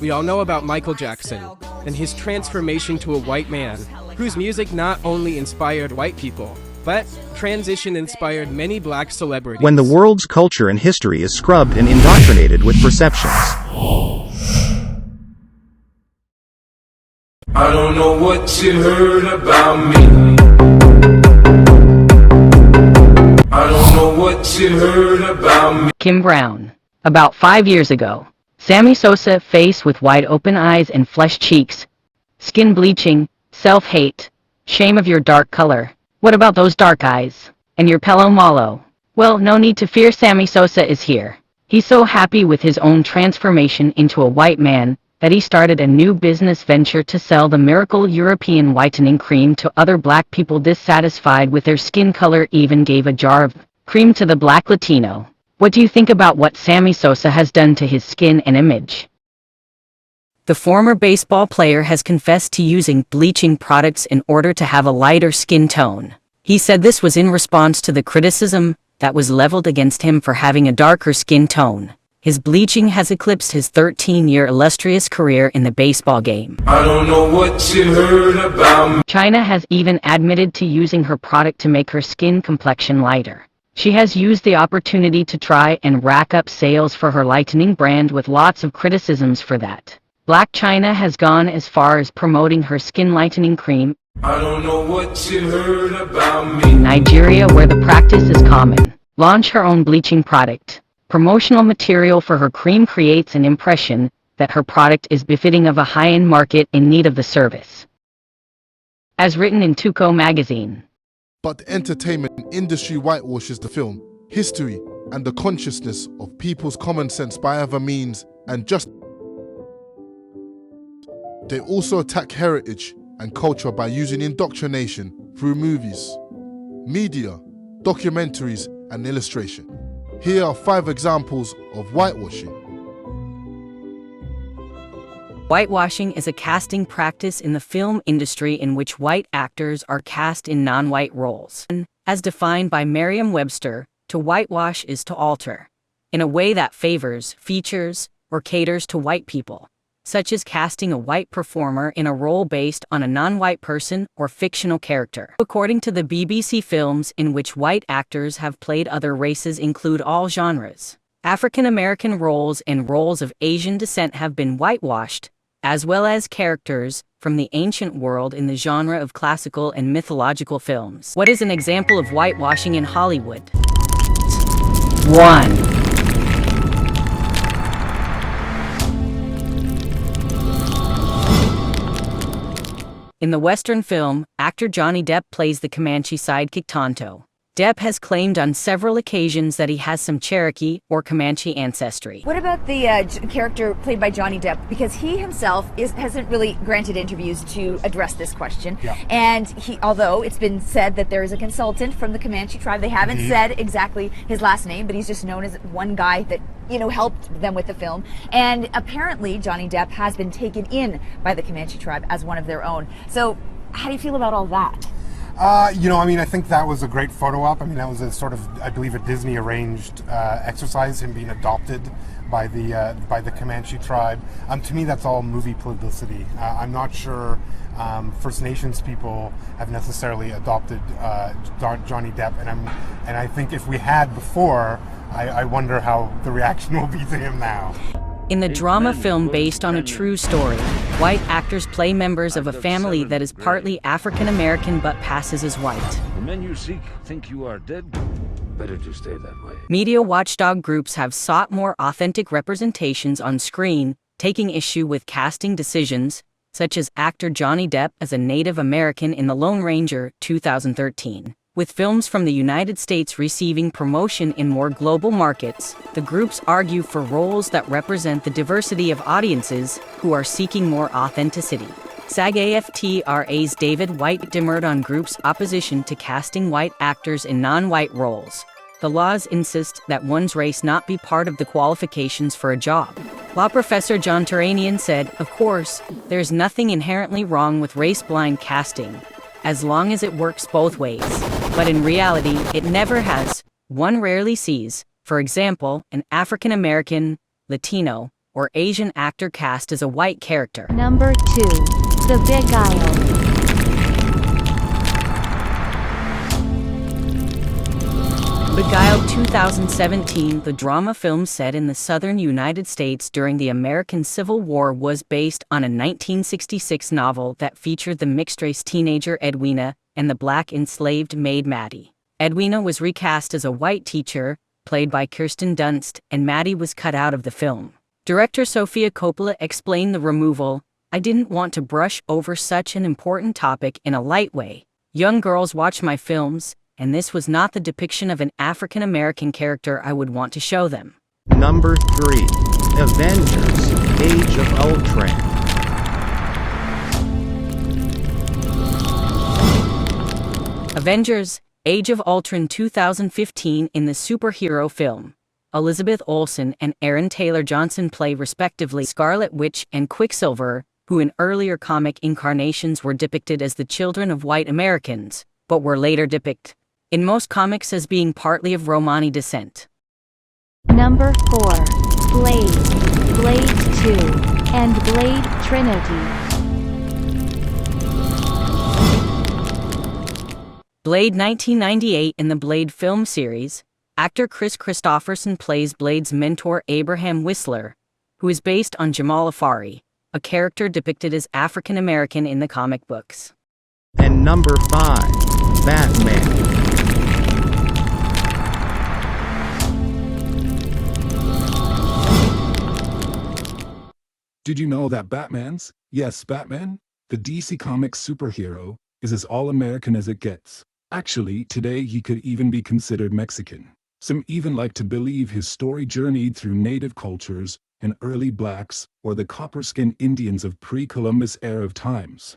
We all know about Michael Jackson and his transformation to a white man, whose music not only inspired white people, but transition-inspired many black celebrities. When the world's culture and history is scrubbed and indoctrinated with perceptions. I don't know what you heard about me. I don't know what you heard about me. Kim Brown. About 5 years ago, Sammy Sosa, face with wide open eyes and flushed cheeks, skin bleaching, self-hate, shame of your dark color. What about those dark eyes? And your pelo malo? Well, no need to fear, Sammy Sosa is here. He's so happy with his own transformation into a white man that he started a new business venture to sell the miracle European whitening cream to other black people dissatisfied with their skin color, even gave a jar of cream to the black Latino. What do you think about what Sammy Sosa has done to his skin and image? The former baseball player has confessed to using bleaching products in order to have a lighter skin tone. He said this was in response to the criticism that was leveled against him for having a darker skin tone. His bleaching has eclipsed his 13-year illustrious career in the baseball game. I don't know what you heard about me. China has even admitted to using her product to make her skin complexion lighter. She has used the opportunity to try and rack up sales for her lightening brand, with lots of criticisms for that. Black China has gone as far as promoting her skin lightening cream. I don't know what you heard about me. In Nigeria, where the practice is common, launch her own bleaching product. Promotional material for her cream creates an impression that her product is befitting of a high-end market in need of the service. As written in Tuco magazine. But the entertainment industry whitewashes the film, history, and the consciousness of people's common sense by other means, and just they also attack heritage and culture by using indoctrination through movies, media, documentaries, and illustration. Here are 5 examples of whitewashing. Whitewashing is a casting practice in the film industry in which white actors are cast in non-white roles. As defined by Merriam-Webster, to whitewash is to alter, in a way that favors, features, or caters to white people, such as casting a white performer in a role based on a non-white person or fictional character. According to the BBC, films in which white actors have played other races include all genres. African American roles and roles of Asian descent have been whitewashed, as well as characters from the ancient world in the genre of classical and mythological films. What is an example of whitewashing in Hollywood? 1. In the Western film, actor Johnny Depp plays the Comanche sidekick Tonto. Depp has claimed on several occasions that he has some Cherokee or Comanche ancestry. What about the character played by Johnny Depp? Because he himself hasn't really granted interviews to address this question. Yeah. And although it's been said that there is a consultant from the Comanche tribe, they haven't said exactly his last name, but he's just known as one guy that, helped them with the film. And apparently Johnny Depp has been taken in by the Comanche tribe as one of their own. So how do you feel about all that? I think that was a great photo op. That was a sort of, I believe, a Disney arranged exercise, him being adopted by the Comanche tribe. To me, that's all movie publicity. I'm not sure First Nations people have necessarily adopted Johnny Depp, and I think if we had before, I wonder how the reaction will be to him now. In the drama film based on a true story, white actors play members of a family that is partly African American but passes as white. The men you seek think you are dead. Better to stay that way. Media watchdog groups have sought more authentic representations on screen, taking issue with casting decisions, such as actor Johnny Depp as a Native American in The Lone Ranger 2013. With films from the United States receiving promotion in more global markets, the groups argue for roles that represent the diversity of audiences who are seeking more authenticity. SAG-AFTRA's David White demurred on groups' opposition to casting white actors in non-white roles. The laws insist that one's race not be part of the qualifications for a job. Law professor John Turanian said, "Of course, there's nothing inherently wrong with race-blind casting, as long as it works both ways. But in reality, it never has. One rarely sees, for example, an African American, Latino, or Asian actor cast as a white character. Number 2. The Beguiled. Beguiled 2017, the drama film set in the southern United States during the American Civil War, was based on a 1966 novel that featured the mixed-race teenager Edwina and the black enslaved maid Maddie. Edwina was recast as a white teacher, played by Kirsten Dunst, and Maddie was cut out of the film. Director Sofia Coppola explained the removal. "I didn't want to brush over such an important topic in a light way. Young girls watch my films, and this was not the depiction of an African American character I would want to show them." Number 3. Avengers: Age of Ultron. Avengers: Age of Ultron 2015. In the superhero film, Elizabeth Olsen and Aaron Taylor Johnson play respectively Scarlet Witch and Quicksilver, who in earlier comic incarnations were depicted as the children of white Americans, but were later depicted in most comics as being partly of Romani descent. Number 4. Blade, Blade 2, and Blade Trinity. Blade 1998. In the Blade film series, actor Chris Christopherson plays Blade's mentor Abraham Whistler, who is based on Jamal Afari, a character depicted as African American in the comic books. And number 5. Batman. Did you know that Batman's, yes, Batman, the DC Comics superhero, is as all-American as it gets? Actually, today he could even be considered Mexican. Some even like to believe his story journeyed through native cultures and early blacks or the copper-skinned Indians of pre-Columbus era of times.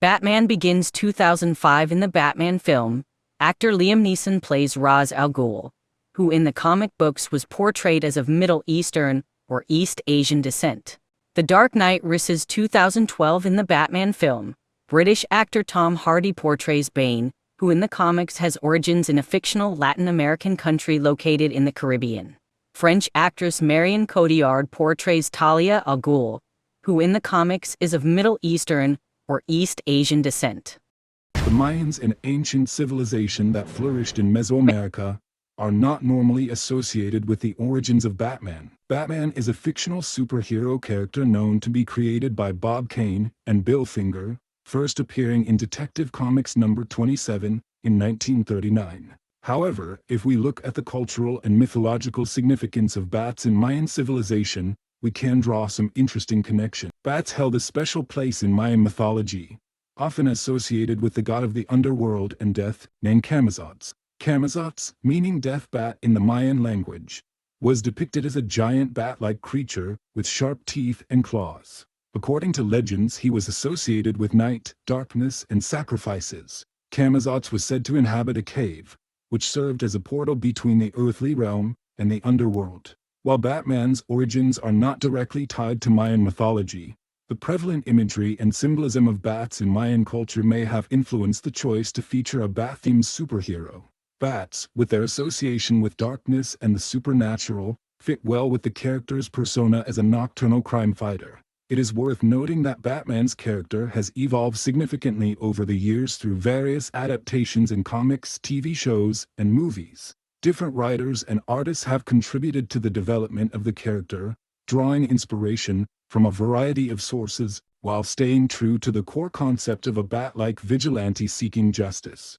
Batman Begins 2005. In the Batman film, actor Liam Neeson plays Ra's al Ghul, who in the comic books was portrayed as of Middle Eastern or East Asian descent. The Dark Knight Rises 2012. In the Batman film, British actor Tom Hardy portrays Bane, who in the comics has origins in a fictional Latin American country located in the Caribbean. French actress Marion Cotillard portrays Talia al Ghul, who in the comics is of Middle Eastern or East Asian descent. The Mayans, an ancient civilization that flourished in Mesoamerica, are not normally associated with the origins of Batman. Batman is a fictional superhero character known to be created by Bob Kane and Bill Finger, first appearing in Detective Comics number 27 in 1939. However, if we look at the cultural and mythological significance of bats in Mayan civilization, we can draw some interesting connection. Bats held a special place in Mayan mythology, often associated with the god of the underworld and death, named Camazotz. Camazotz, meaning death bat in the Mayan language, was depicted as a giant bat-like creature with sharp teeth and claws. According to legends, he was associated with night, darkness, and sacrifices. Camazotz was said to inhabit a cave, which served as a portal between the earthly realm and the underworld. While Batman's origins are not directly tied to Mayan mythology, the prevalent imagery and symbolism of bats in Mayan culture may have influenced the choice to feature a bat-themed superhero. Bats, with their association with darkness and the supernatural, fit well with the character's persona as a nocturnal crime fighter. It is worth noting that Batman's character has evolved significantly over the years through various adaptations in comics, TV shows, and movies. Different writers and artists have contributed to the development of the character, drawing inspiration from a variety of sources, while staying true to the core concept of a bat-like vigilante seeking justice.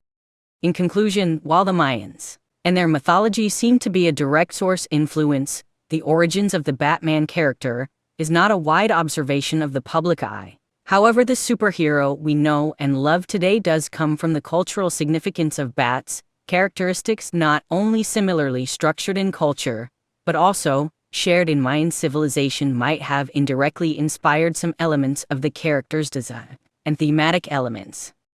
In conclusion, while the Mayans and their mythology seem to be a direct source influence, the origins of the Batman character is not a wide observation of the public eye. However, the superhero we know and love today does come from the cultural significance of bats, characteristics not only similarly structured in culture, but also shared in Mayan civilization might have indirectly inspired some elements of the character's design and thematic elements.